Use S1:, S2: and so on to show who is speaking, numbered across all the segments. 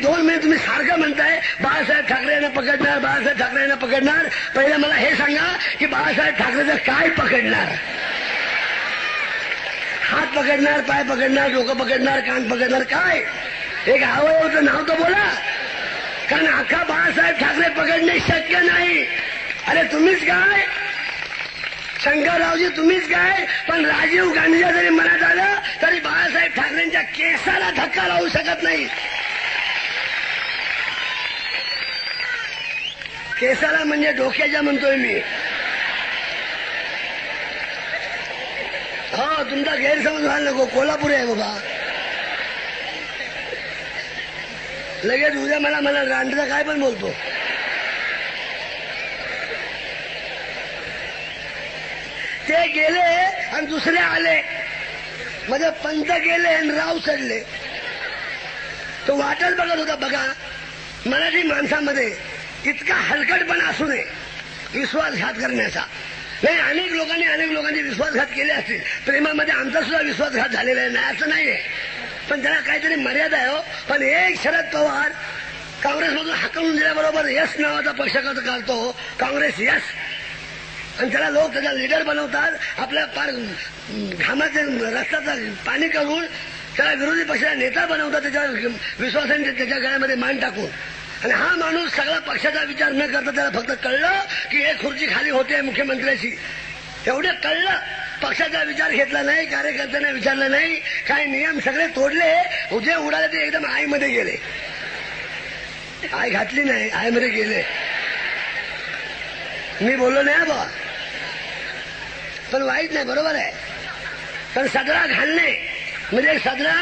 S1: 2 महिने तुम्ही सारखं म्हणताय बाळासाहेब ठाकरेंना पकडणार, बाळासाहेब ठाकरेंना पकडणार. पहिले मला हे सांगा की बाळासाहेब ठाकरेचं काय पकडणार? हात पकडणार, पाय पकडणार, डोकं पकडणार, कान पकडणार, काय? एक अवयवाचं नाव तर बोला. कारण अख्खा बाळासाहेब ठाकरे पकडणे शक्य नाही. अरे तुम्हीच काय, शंकररावजी तुम्हीच काय, पण राजीव गांधीच्या जरी मनात आलं तरी बाळासाहेब ठाकरेंच्या केसाला धक्का लावू शकत नाही. केसाला म्हणजे डोक्याच्या म्हणतोय मी. हो, तुमचा गैरसमज व्हायला नको. कोल्हापूर आहे बाबा. लगेच उद्या मला रांडचा काय पण बोलतो. ते गेले आणि दुसरे आले. म्हणजे पंत गेले आणि राव चढले. तो वाटच बघत होता. बघा, मराठी माणसामध्ये इतका हलकटपणा असू नये विश्वासघात करण्याचा. नाही, अनेक लोकांनी विश्वासघात केले असतील. प्रेमामध्ये आमचा सुद्धा विश्वासघात झालेला आहे, नाही असं नाहीये, पण त्याला काहीतरी मर्यादा आहे. हो, पण एक शरद पवार काँग्रेसमधून हाकलून दिल्याबरोबर यस नावाचा पक्ष काढतो, काँग्रेस यस, आणि त्याला लोक त्याचा लीडर बनवतात. आपल्या पार घामाचे रस्त्याचं पाणी करून त्याला विरोधी पक्षाचा नेता बनवतात, त्याच्या विश्वासाने त्याच्या गळ्यामध्ये मान टाकून. आणि हा माणूस सगळा पक्षाचा विचार न करता त्याला फक्त कळलं की एक खुर्ची खाली होते मुख्यमंत्र्याची, एवढे कळलं. पक्षाचा विचार घेतला नाही, कार्यकर्त्यांना विचारलं नाही, काही नियम सगळे तोडले. जे उडाले ते एकदम आईमध्ये गेले. आय घातली नाही, आईमध्ये गेले. मी बोललो नाही बा, पण वाईट नाही, बरोबर आहे. पण सदरा घालणे म्हणजे सदरा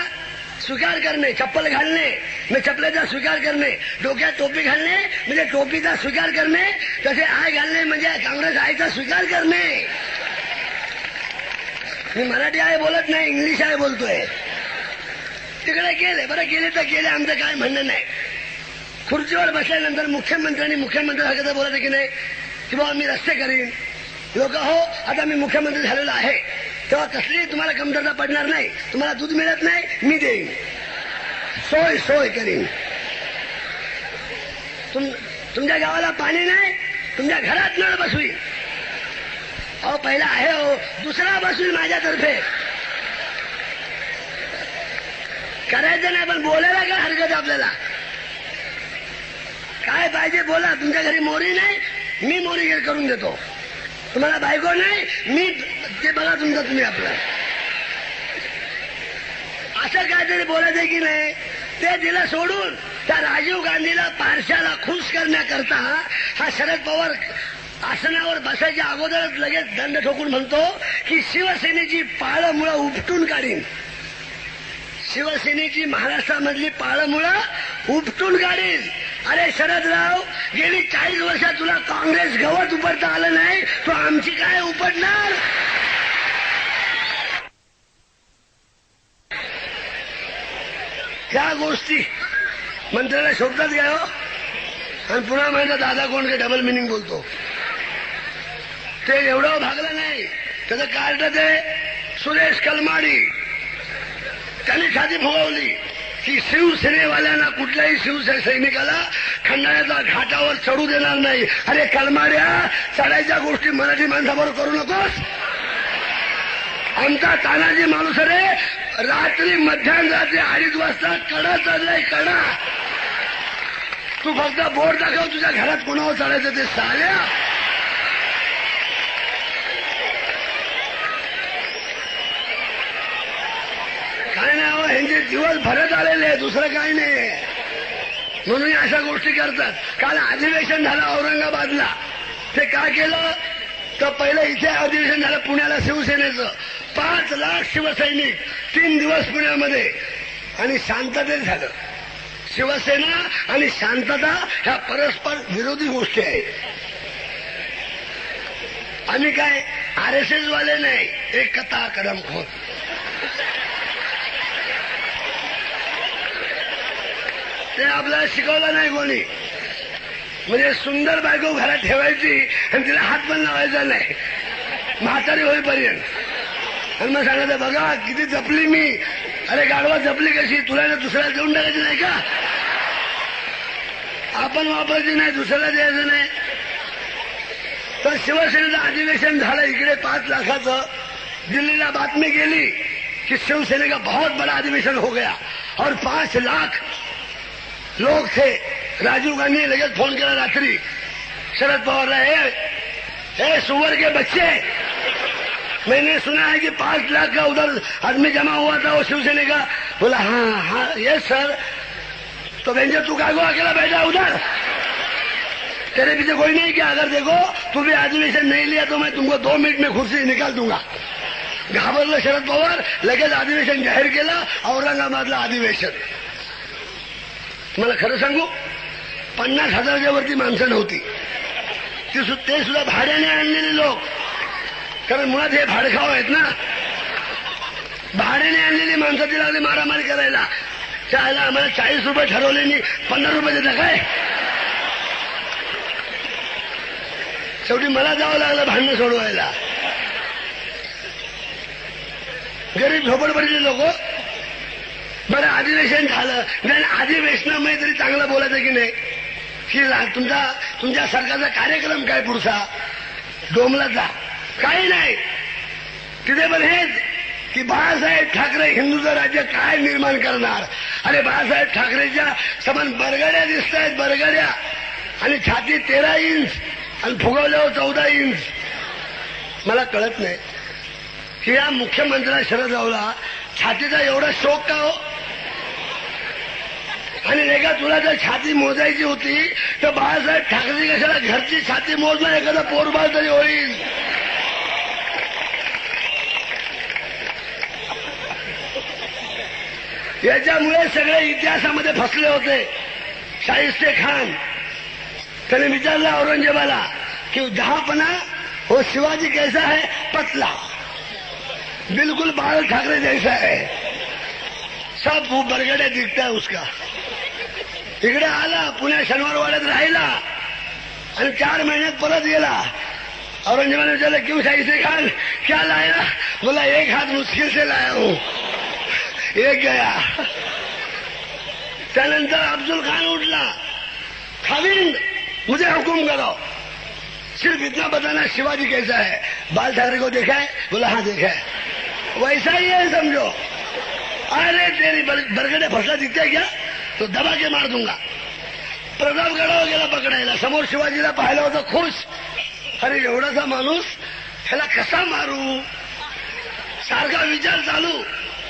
S1: स्वीकार करणे, चप्पल घालणे म्हणजे चप्पलेचा स्वीकार करणे, डोक्यात टोपी घालणे म्हणजे टोपीचा स्वीकार करणे, तसे आय घालणे म्हणजे काँग्रेस आयचा स्वीकार करणे. मी मराठी आहे बोलत नाही, इंग्लिश आहे बोलतोय. तिकडे गेले, बरं गेले तर गेले, आमचं काय म्हणणं नाही. खुर्चीवर बसल्यानंतर मुख्यमंत्र्यासारखं बोलत की नाही की बाबा मी रस्ते करीन. लोक, हो आता मी मुख्यमंत्री झालेलो आहे, तेव्हा कसली तुम्हाला कमतरता पडणार नाही. तुम्हाला दूध मिळत नाही, मी देईन, सोय करीन. तुमच्या गावाला पाणी नाही, तुमच्या घरात नळ बसवीन. अहो पहिला आहे, हो दुसरा बसवीन माझ्यातर्फे. करायचं नाही, पण बोलायला काय हरकत आपल्याला. काय पाहिजे बोला. तुमच्या घरी मोरी नाही, मी मोरी करून देतो. तुम्हाला बायको नाही, मी ते बघा तुमचं तुम्ही आपलं. असं काहीतरी बोलायचं की नाही. ते दिलं सोडून त्या राजीव गांधीला पारशाला खुश करण्याकरता हा शरद पवार आसनावर बसायच्या अगोदरच लगेच दंड ठोकून म्हणतो की शिवसेनेची पाळमुळं उपटून काढीन. शिवसेनेची महाराष्ट्रामधली पाळमुळं उपटून काढीन. अरे शरदराव, गेली 40 वर्षात तुला काँग्रेस गवत उपटता आलं नाही, तो आमची काय उपटणार. त्या गोष्टी मंत्र्याला शोधतात घ्या. हो, आणि पुन्हा म्हणतात दादा कोण काय डबल मिनिंग बोलतो. ते एवढं भागलं नाही. त्याचं कार्ड ते सुरेश कलमाडी त्यांनी छाती फुगवली की शिवसेनेवाल्यांना कुठल्याही शिवसैनिकाला खंडाळ्याच्या घाटावर चढू देणार नाही. अरे कलमाड्या, चढायच्या गोष्टी मराठी माणसाबरोबर करू नकोस. आमचा तानाजी माणूस रे रात्री मध्यरात्री 2:30 वाजता कडा चढलाय, कडा. तू फक्त बोर्ड दाखव तुझ्या घरात कोणावर चढायचं ते साल्या. काय नाही, हो ह्यांचे दिवस भरत आलेले आहे, दुसरं काही नाही. म्हणून अशा गोष्टी करतात. काल अधिवेशन झालं औरंगाबादला. ते काय केलं तर पहिलं इथे अधिवेशन झालं पुण्याला शिवसेनेचं. 5 लाख शिवसैनिक 3 दिवस पुण्यामध्ये, आणि शांततेत झालं. शिवसेना आणि शांतता ह्या परस्पर विरोधी गोष्टी आहेत. आम्ही काय RSS वाले नाही, एकता कदमखोर. ते आपल्याला शिकवलं नाही कोणी. म्हणजे सुंदर बायको घरात ठेवायची आणि तिला हात पण लावायचा नाही म्हातारी होईपर्यंत. आणि मग सांगायचं बघा किती जपली मी. अरे गाढवा जपली कशी, तुला दुसऱ्याला देऊन टाकायची नाही का. आपण वापरायची नाही, दुसऱ्याला द्यायचं नाही. तर शिवसेनेचं अधिवेशन झालं इकडे 5 लाखाचं. दिल्लीला बातमी गेली कि शिवसेने का बहुत बड़ा अधिवेशन हो गया और 5 लाख लोग थे. राजीव गांधी ने लगेच फोन केला रात्री शरद पवारला, ए सुअर के बच्चे, मैंने सुना है कि 5 लाख का उधर आदमी जमा हुआ था वो शिवसेने का. बोला हाँ यस सर. तो बेंजे तू कागो अकेला बैठा उधर, तेरे पीछे कोई नहीं क्या? अगर देखो तू भी अधिवेशन नहीं लिया तो मैं तुमको 2 मिनट में कुर्सी निकाल दूंगा. घाबरलं शरद पवार, लगेच अधिवेशन जाहीर केलं. औरंगाबादला अधिवेशन. मला खरं सांगू, 50,000च्या वरती माणसं नव्हती. ते सुद्धा भाड्याने आणलेले लोक, कारण मुळात हे भाडखाव आहेत ना. भाड्याने आणलेली माणसं ती लागली मारामारी करायला. त्याला आम्हाला 40 रुपये ठरवले, 50 रुपये देता काय? शेवटी मला जावं लागलं भांडणं सोडवायला. गरीब झोपडपट्टीचे लोक. बरं अधिवेशन झालं, नाही अधिवेशनामध्ये तरी चांगलं बोलायचं की नाही, की तुमच्या सरकारचा कार्यक्रम काय पुढचा, डोमला जा, काही नाही. तिथे पण हेच की बाळासाहेब ठाकरे हिंदूचं राज्य काय निर्माण करणार. अरे बाळासाहेब ठाकरेच्या समान बरगड्या दिसत आहेत, बरगड्या, आणि छाती 13 इंच आणि फुगवल्यावर 14 इंच. मला कळत नाही की या मुख्यमंत्र्या शरदरावला छातीचा एवढा शोक का हो. आणि नाही का तुला जर छाती मोजायची होती तर बाळासाहेब ठाकरे कशाला घरची छाती मोजला, एखादा पोरबाळ तरी होईल. याच्यामुळे सगळे इतिहासामध्ये फसले होते. शाहिस्ते खान त्याने विचारला औरंगजेबाला कि जहापना वो शिवाजी कैसा है? पतला, बिल्कुल बाल ठाकरे जैसा है, सब वो बरगडे दिखता है उसका. इकडे आला, पुण्या शनिवारवाड्यात राहिला आणि 4 महिन्यात परत गेला. औरंगजेबाने विचारलं क्यों शाहिस्ते खान, क्या लाया? बोला 1 हाथ मुश्किल से लाया हूं, एक गया. त्यानंतर अफजल खान उठला, खाविंद मुझे हुकुम करो, सिर्फ इतना बताना शिवाजी कैसा है. बाल ठाकरे को देखा है? बोला हाँ देखा है. वैसा ही है समझो. अरे तेरी बरगडे फसला दिखते क्या, तो दबा के मार दूंगा. प्रतापगडावर गेला पकडायला, समोर शिवाजीला पाहिलं होतं, खुश. अरे एवढासा माणूस, ह्याला कसा मारू, सारखा विचार चालू.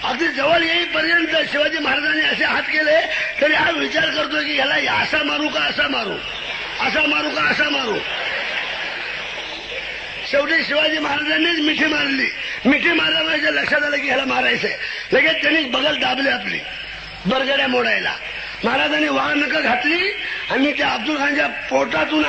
S1: अगदी जवळ येईपर्यंत शिवाजी महाराजांनी असे हात केले तरी हा विचार करतोय की ह्याला असा मारू का असा मारू, असा मारू का असा मारू. शेवटी शिवाजी महाराजांनीच मिठी मारली. मिठी मारल्यामुळे लक्षात आलं की ह्याला मारायचंय. लगेच त्यांनी बगल दाबली आपली बरगड्या मोडायला. महाराजांनी वाळ नख घातली आणि त्या अफजल खानच्या पोटातून